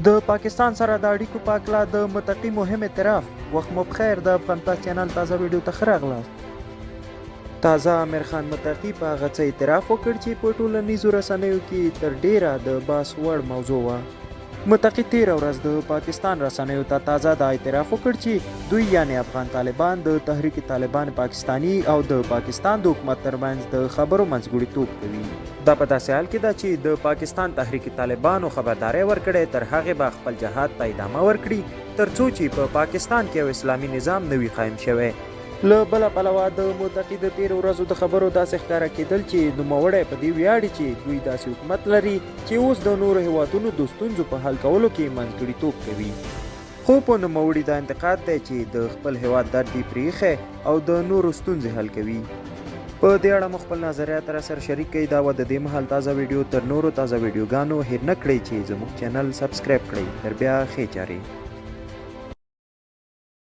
د پاکستان سره د اړیکو په اړه د متقي مهم اعتراف. وخت مو بخیر، د افغان پاس چینل تازه ویډیو ته ښه راغلاست. تازه امیر خان متقي په هغه څه اعتراف وکړ چې په ټولنیزو رسنیو کې تر ډیره د بحث وړ موضوع وه. متقي تېره ورځ د پاکستان رسنیو ته تازه دا اعتراف وکړ چې دوی یعنې افغان طالبان د تحریک طالبان پاکستاني او د پاکستان د حکومت ترمنځ د خبرو منځګړیتوب کوي. دا په داسې حال کې ده چې د پاکستان تحریک طالبانو خبرداری ورکړی تر هغې به خپل جهاد ته ادامه ورکړي تر څو چې په پاکستان کې یو اسلامي نظام نه وي قایم شوی. له بله پلوه د متقي د تېرو ورځو د خبرو داسې ښکاره کېدل چې نوموړی په دې ویاړي چې دوی داسې حکومت لري چې اوس د نورو هیوادونو د ستونزو په حل کولو کې منځګړیتوب کوي. خو په نوموړي دا انتقاد دی چې د خپل هیواد درد یې پرېښی او د نورو ستونزې حل کوي. په دې اړه مو خپل نظریات راسره شریک کړئ. دا و د دې مهال تازه ویډیو. تر نورو تازه ویډیوګانو هېر نه کړئ چې زموږ چینل سبسکرایب کړئ. تر بیا ښې چارې.